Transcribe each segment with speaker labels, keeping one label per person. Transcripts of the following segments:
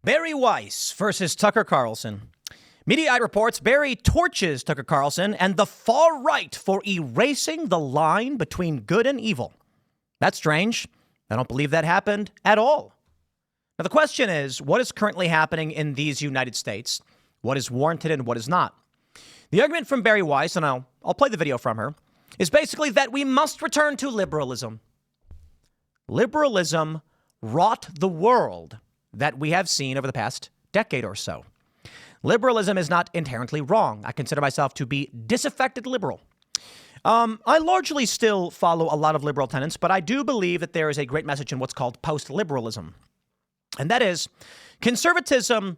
Speaker 1: Bari Weiss versus Tucker Carlson. Mediaite reports Bari torches Tucker Carlson and the far right for erasing the line between good and evil. That's strange. I don't believe that happened at all. Now, the question is, what is currently happening in these United States? What is warranted and what is not? The argument from Bari Weiss, and I'll play the video from her, is basically that we must return to liberalism. Liberalism wrought the world that we have seen over the past decade or so. Liberalism is not inherently wrong. I consider myself to be disaffected liberal. I largely still follow a lot of liberal tenets, but I do believe that there is a great message in what's called post-liberalism. And that is, conservatism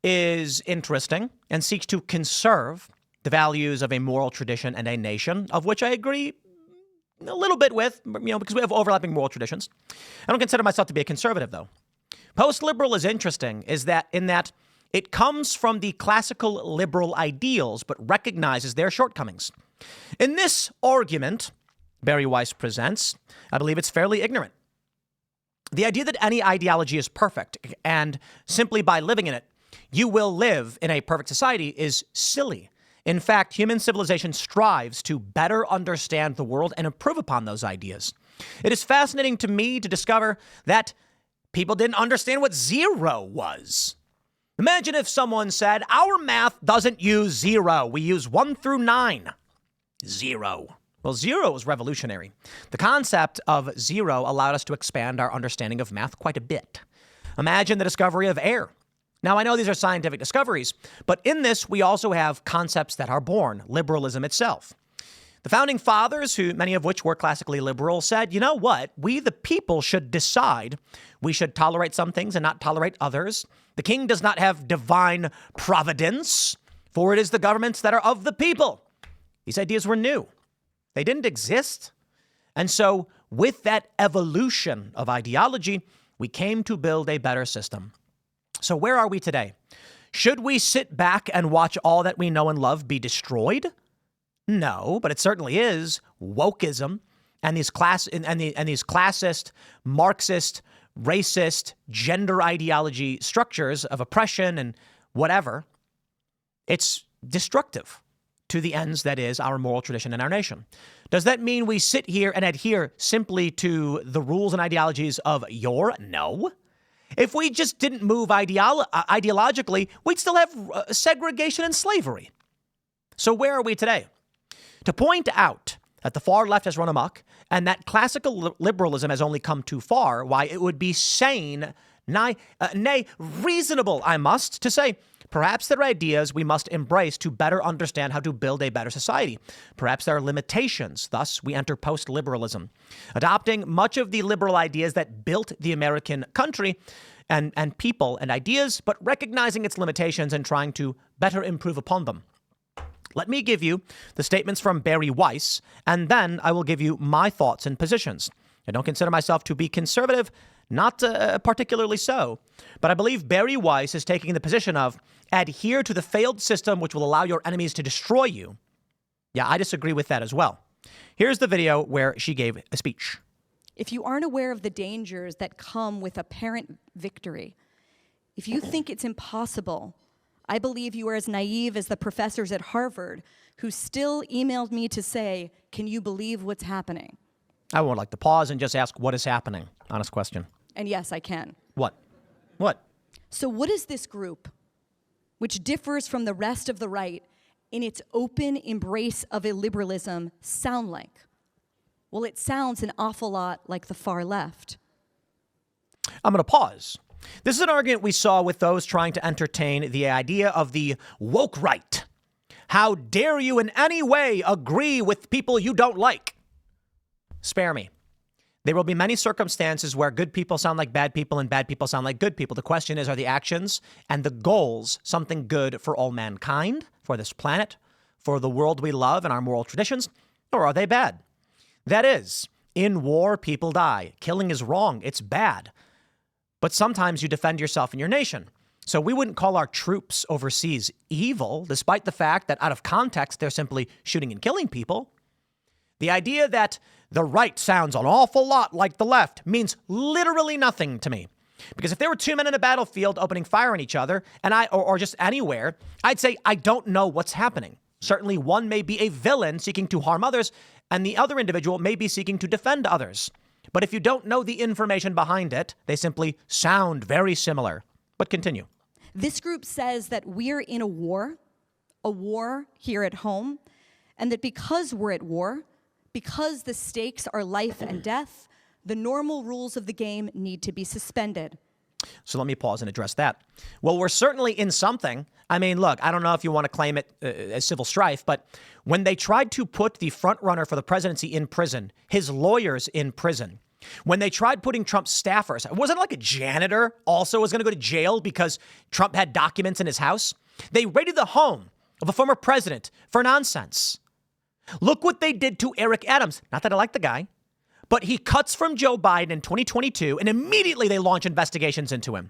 Speaker 1: is interesting and seeks to conserve the values of a moral tradition and a nation, of which I agree a little bit with, because we have overlapping moral traditions. I don't consider myself to be a conservative, though. Post-liberal is interesting in that it comes from the classical liberal ideals, but recognizes their shortcomings. In this argument, Bari Weiss presents, I believe it's fairly ignorant. The idea that any ideology is perfect and simply by living in it, you will live in a perfect society is silly. In fact, human civilization strives to better understand the world and improve upon those ideas. It is fascinating to me to discover that people didn't understand what zero was. Imagine if someone said, our math doesn't use zero. We use 1 through 9. Zero. Well, zero is revolutionary. The concept of zero allowed us to expand our understanding of math quite a bit. Imagine the discovery of air. Now, I know these are scientific discoveries, but in this, we also have concepts that are born, liberalism itself. The founding fathers, many of which were classically liberal, said, you know what? We, the people, should decide. We should tolerate some things and not tolerate others. The king does not have divine providence, for it is the governments that are of the people. These ideas were new. They didn't exist. And so with that evolution of ideology, we came to build a better system. So where are we today? Should we sit back and watch all that we know and love be destroyed? No, but it certainly is wokeism and these classist, Marxist, racist, gender ideology structures of oppression and whatever. It's destructive to the ends that is our moral tradition and our nation. Does that mean we sit here and adhere simply to the rules and ideologies of yore? No. If we just didn't move ideologically, we'd still have segregation and slavery. So where are we today? To point out that the far left has run amok and that classical liberalism has only come too far, why it would be sane, nay, reasonable, I must, to say, perhaps there are ideas we must embrace to better understand how to build a better society. Perhaps there are limitations. Thus, we enter post-liberalism, adopting much of the liberal ideas that built the American country and people and ideas, but recognizing its limitations and trying to better improve upon them. Let me give you the statements from Bari Weiss, and then I will give you my thoughts and positions. I don't consider myself to be conservative, not particularly so, but I believe Bari Weiss is taking the position of adhere to the failed system which will allow your enemies to destroy you. Yeah, I disagree with that as well. Here's the video where she gave a speech.
Speaker 2: If you aren't aware of the dangers that come with apparent victory, if you think it's impossible, I believe you are as naive as the professors at Harvard who still emailed me to say, can you believe what's happening?
Speaker 1: I would like to pause and just ask, what is happening? Honest question.
Speaker 2: And yes, I can.
Speaker 1: What? What?
Speaker 2: So what is this group, which differs from the rest of the right in its open embrace of illiberalism, sound like? Well, it sounds an awful lot like the far left.
Speaker 1: I'm going to pause. This is an argument we saw with those trying to entertain the idea of the woke right. How dare you in any way agree with people you don't like? Spare me. There will be many circumstances where good people sound like bad people and bad people sound like good people. The question is, are the actions and the goals something good for all mankind, for this planet, for the world we love and our moral traditions, or are they bad? That is, in war, people die. Killing is wrong. It's bad. But sometimes you defend yourself and your nation. So we wouldn't call our troops overseas evil, despite the fact that out of context, they're simply shooting and killing people. The idea that the right sounds an awful lot like the left means literally nothing to me. Because if there were two men in a battlefield opening fire on each other, or just anywhere, I'd say I don't know what's happening. Certainly one may be a villain seeking to harm others, and the other individual may be seeking to defend others. But if you don't know the information behind it, they simply sound very similar. But continue.
Speaker 2: This group says that we're in a war here at home, and that because we're at war, because the stakes are life and death, the normal rules of the game need to be suspended.
Speaker 1: So let me pause and address that. Well, we're certainly in something. I mean, look, I don't know if you want to claim it as civil strife, but when they tried to put the front runner for the presidency in prison, his lawyers in prison, when they tried putting Trump's staffers, wasn't it like a janitor also was going to go to jail because Trump had documents in his house? They raided the home of a former president for nonsense. Look what they did to Eric Adams. Not that I like the guy, but he cuts from Joe Biden in 2022, and immediately they launch investigations into him.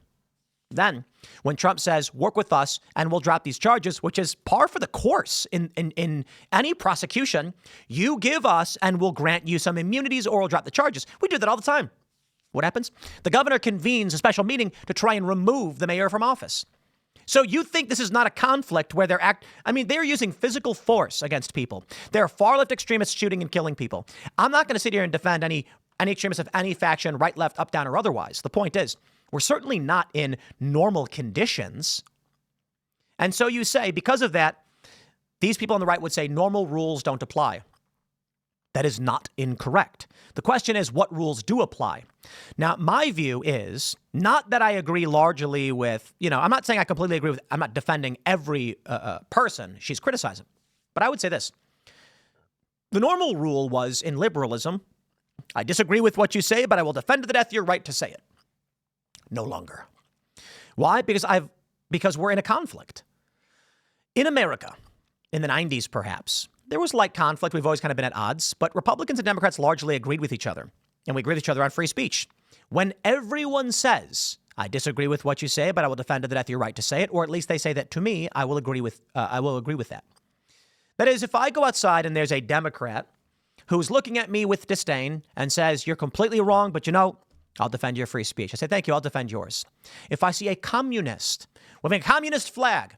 Speaker 1: Then, when Trump says, work with us and we'll drop these charges, which is par for the course in any prosecution, you give us and we'll grant you some immunities or we'll drop the charges. We do that all the time. What happens? The governor convenes a special meeting to try and remove the mayor from office. So you think this is not a conflict where they're using physical force against people. There are far-left extremists shooting and killing people. I'm not going to sit here and defend any extremists of any faction, right, left, up, down, or otherwise. The point is, we're certainly not in normal conditions. And so you say, because of that, these people on the right would say normal rules don't apply. That is not incorrect. The question is, what rules do apply? Now, my view is not that I agree largely with, I'm not saying I completely agree with, I'm not defending every person she's criticizing. But I would say this. The normal rule was in liberalism, I disagree with what you say, but I will defend to the death your right to say it. No longer. Why? Because we're in a conflict. In America, in the 90s perhaps, there was light conflict. We've always kind of been at odds, but Republicans and Democrats largely agreed with each other. And we agreed with each other on free speech. When everyone says, I disagree with what you say, but I will defend to the death your right to say it, or at least they say that to me, I will agree with that. That is, if I go outside and there's a Democrat who's looking at me with disdain and says, you're completely wrong, but I'll defend your free speech. I say, thank you, I'll defend yours. If I see a communist with a communist flag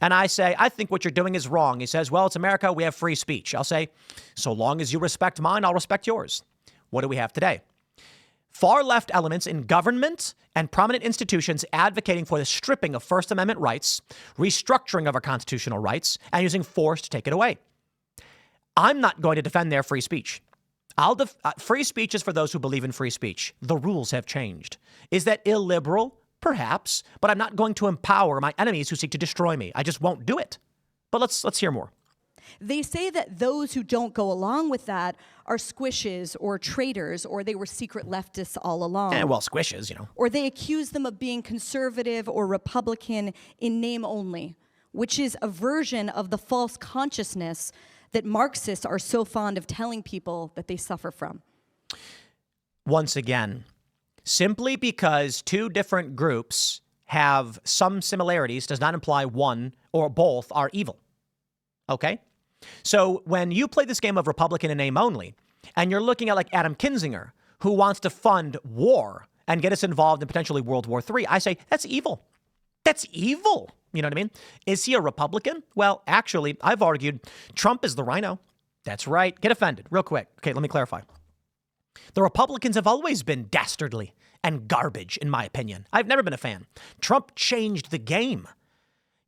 Speaker 1: and I say, I think what you're doing is wrong, he says, well, it's America, we have free speech. I'll say, so long as you respect mine, I'll respect yours. What do we have today? Far left elements in government and prominent institutions advocating for the stripping of First Amendment rights, restructuring of our constitutional rights, and using force to take it away. I'm not going to defend their free speech. Free speech is for those who believe in free speech. The rules have changed. Is that illiberal? Perhaps, but I'm not going to empower my enemies who seek to destroy me. I just won't do it. But let's hear more.
Speaker 2: They say that those who don't go along with that are squishes or traitors, or they were secret leftists all along.
Speaker 1: Well, squishes,
Speaker 2: Or they accuse them of being conservative or Republican in name only, which is a version of the false consciousness that Marxists are so fond of telling people that they suffer from.
Speaker 1: Once again, simply because two different groups have some similarities does not imply one or both are evil. Okay? So when you play this game of Republican in name only, and you're looking at like Adam Kinzinger, who wants to fund war and get us involved in potentially World War III, I say, that's evil. That's evil. You know what I mean? Is he a Republican? Well, actually, I've argued Trump is the rhino. That's right. Get offended real quick. Okay, let me clarify. The Republicans have always been dastardly and garbage, in my opinion. I've never been a fan. Trump changed the game.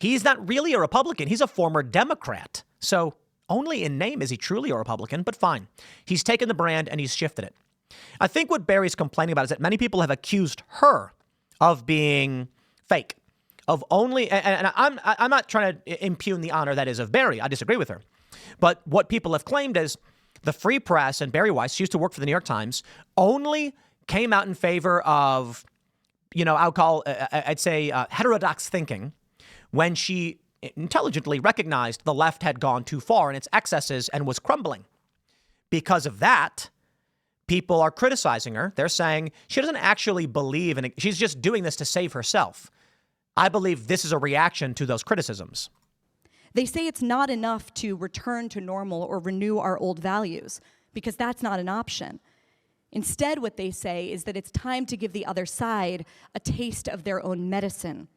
Speaker 1: He's not really a Republican. He's a former Democrat. So only in name is he truly a Republican, but fine. He's taken the brand and he's shifted it. I think what Bari's complaining about is that many people have accused her of being fake. And I'm not trying to impugn the honor that is of Bari. I disagree with her. But what people have claimed is the Free Press and Bari Weiss, she used to work for the New York Times, only came out in favor of, I'd say heterodox thinking when she intelligently recognized the left had gone too far in its excesses and was crumbling. Because of that, people are criticizing her. They're saying she doesn't actually believe in it. She's just doing this to save herself. I believe this is a reaction to those criticisms.
Speaker 2: They say it's not enough to return to normal or renew our old values, because that's not an option. Instead, what they say is that it's time to give the other side a taste of their own medicine.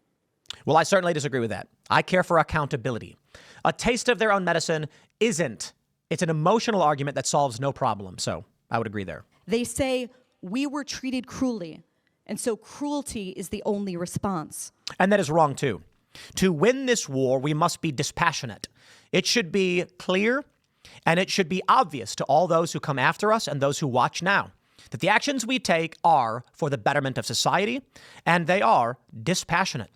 Speaker 1: Well, I certainly disagree with that. I care for accountability. A taste of their own medicine isn't. It's an emotional argument that solves no problem. So I would agree there.
Speaker 2: They say, we were treated cruelly, and so cruelty is the only response.
Speaker 1: And that is wrong, too. To win this war, we must be dispassionate. It should be clear, and it should be obvious to all those who come after us and those who watch now that the actions we take are for the betterment of society, and they are dispassionate.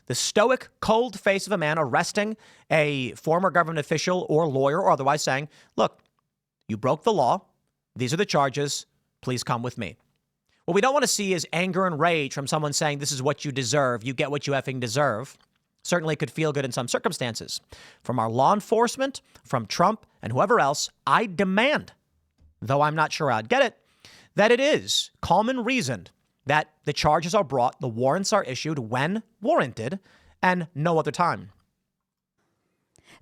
Speaker 1: The stoic, cold face of a man arresting a former government official or lawyer or otherwise saying, look, you broke the law. These are the charges. Please come with me. What we don't want to see is anger and rage from someone saying this is what you deserve. You get what you effing deserve. Certainly could feel good in some circumstances. From our law enforcement, from Trump and whoever else, I demand, though I'm not sure I'd get it, that it is calm and reasoned that the charges are brought, the warrants are issued when warranted, and no other time.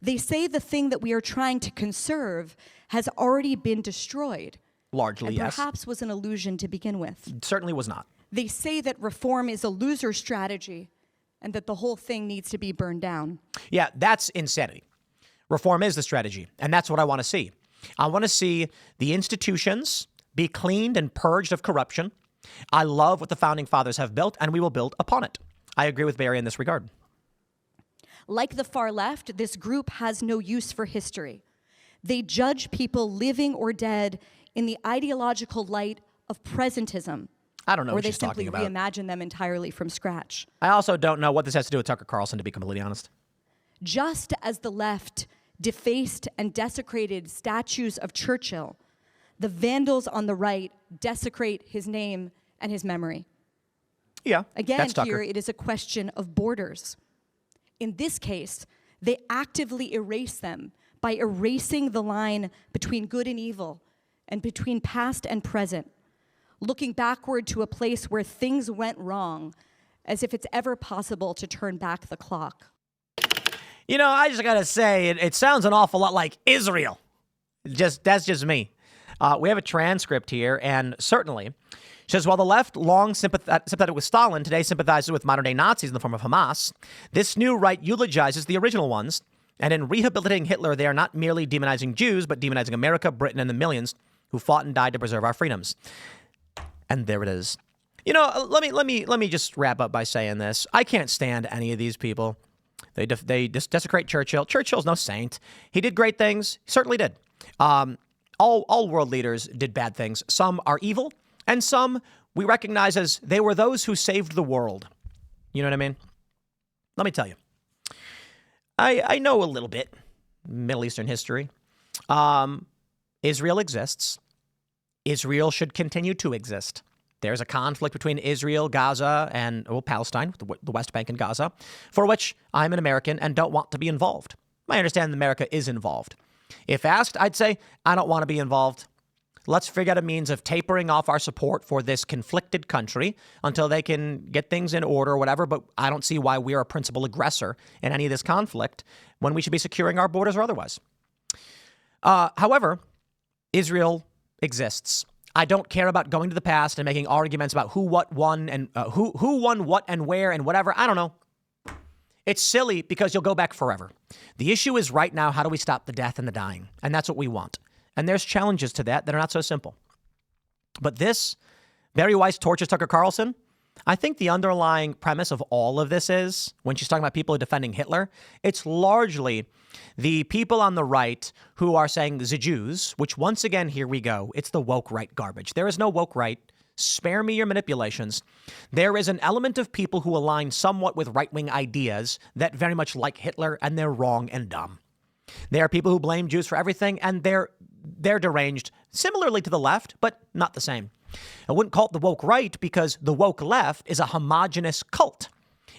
Speaker 2: They say the thing that we are trying to conserve has already been destroyed.
Speaker 1: Largely, yes.
Speaker 2: Perhaps was an illusion to begin with.
Speaker 1: It certainly was not.
Speaker 2: They say that reform is a loser strategy and that the whole thing needs to be burned down.
Speaker 1: Yeah, that's insanity. Reform is the strategy, and that's what I want to see. I want to see the institutions be cleaned and purged of corruption. I love what the founding fathers have built, and we will build upon it. I agree with Bari in this regard.
Speaker 2: Like the far left, this group has no use for history. They judge people living or dead in the ideological light of presentism.
Speaker 1: I don't know what she's
Speaker 2: Or
Speaker 1: talking about.
Speaker 2: they simply reimagine them entirely from scratch.
Speaker 1: I also don't know what this has to do with Tucker Carlson, to be completely honest.
Speaker 2: Just as the left defaced and desecrated statues of Churchill, the vandals on the right desecrate his name and his memory.
Speaker 1: Yeah,
Speaker 2: Again,
Speaker 1: that's Tucker.
Speaker 2: here it is a question of borders. In this case, they actively erase them by erasing the line between good and evil and between past and present, looking backward to a place where things went wrong, as if it's ever possible to turn back the clock.
Speaker 1: You know, I just got to say, it sounds an awful lot like Israel. That's just me. We have a transcript here, and certainly says, while the left long sympathetic with Stalin, today sympathizes with modern-day Nazis in the form of Hamas, this new right eulogizes the original ones, and in rehabilitating Hitler, they are not merely demonizing Jews, but demonizing America, Britain, and the millions who fought and died to preserve our freedoms. And there it is. You know, let me just wrap up by saying this. I can't stand any of these people. They desecrate Churchill. Churchill's no saint. He did great things. He certainly did. All world leaders did bad things. Some are evil, and some we recognize as they were those who saved the world. You know what I mean? Let me tell you. I know a little bit Middle Eastern history. Israel exists. Israel should continue to exist. There's a conflict between Israel, Gaza, and Palestine, the West Bank and Gaza, for which I'm an American and don't want to be involved. I understand America is involved. If asked, I'd say, I don't want to be involved. Let's figure out a means of tapering off our support for this conflicted country until they can get things in order or whatever, but I don't see why we are a principal aggressor in any of this conflict when we should be securing our borders or otherwise. However, Israel exists. I don't care about going to the past and making arguments about who won what and where and whatever. I don't know. It's silly because you'll go back forever. The issue is right now, how do we stop the death and the dying? And that's what we want. And there's challenges to that are not so simple. But this, Bari Weiss tortures Tucker Carlson. I think the underlying premise of all of this is, when she's talking about people defending Hitler, it's largely the people on the right who are saying the Jews, which once again, here we go. It's the woke right garbage. There is no woke right. Spare me your manipulations. There is an element of people who align somewhat with right-wing ideas that very much like Hitler, and they're wrong and dumb. There are people who blame Jews for everything, and they're deranged, similarly to the left, but not the same. I wouldn't call it the woke right because the woke left is a homogenous cult.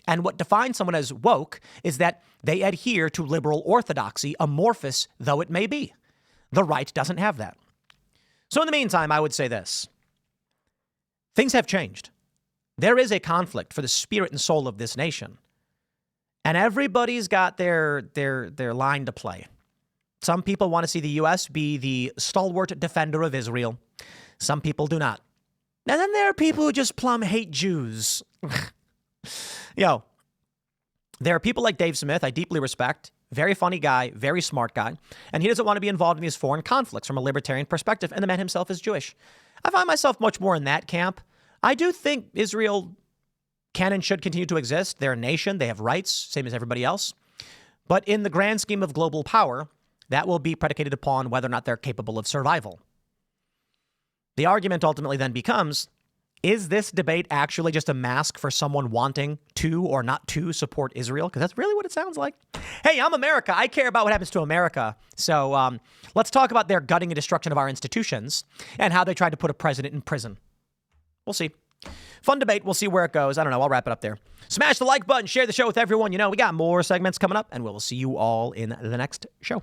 Speaker 1: And what defines someone as woke is that they adhere to liberal orthodoxy, amorphous though it may be. The right doesn't have that. So in the meantime, I would say this. Things have changed. There is a conflict for the spirit and soul of this nation. And everybody's got their line to play. Some people want to see the U.S. be the stalwart defender of Israel. Some people do not. And then there are people who just plumb hate Jews. Yo, there are people like Dave Smith I deeply respect. Very funny guy, very smart guy. And he doesn't want to be involved in these foreign conflicts from a libertarian perspective. And the man himself is Jewish. I find myself much more in that camp. I do think Israel can and should continue to exist. They're a nation. They have rights, same as everybody else. But in the grand scheme of global power, that will be predicated upon whether or not they're capable of survival. The argument ultimately then becomes, is this debate actually just a mask for someone wanting to or not to support Israel? Because that's really what it sounds like. Hey, I'm America. I care about what happens to America. So let's talk about their gutting and destruction of our institutions and how they tried to put a president in prison. We'll see. Fun debate. We'll see where it goes. I don't know. I'll wrap it up there. Smash the like button. Share the show with everyone. You know, we got more segments coming up, and we'll see you all in the next show.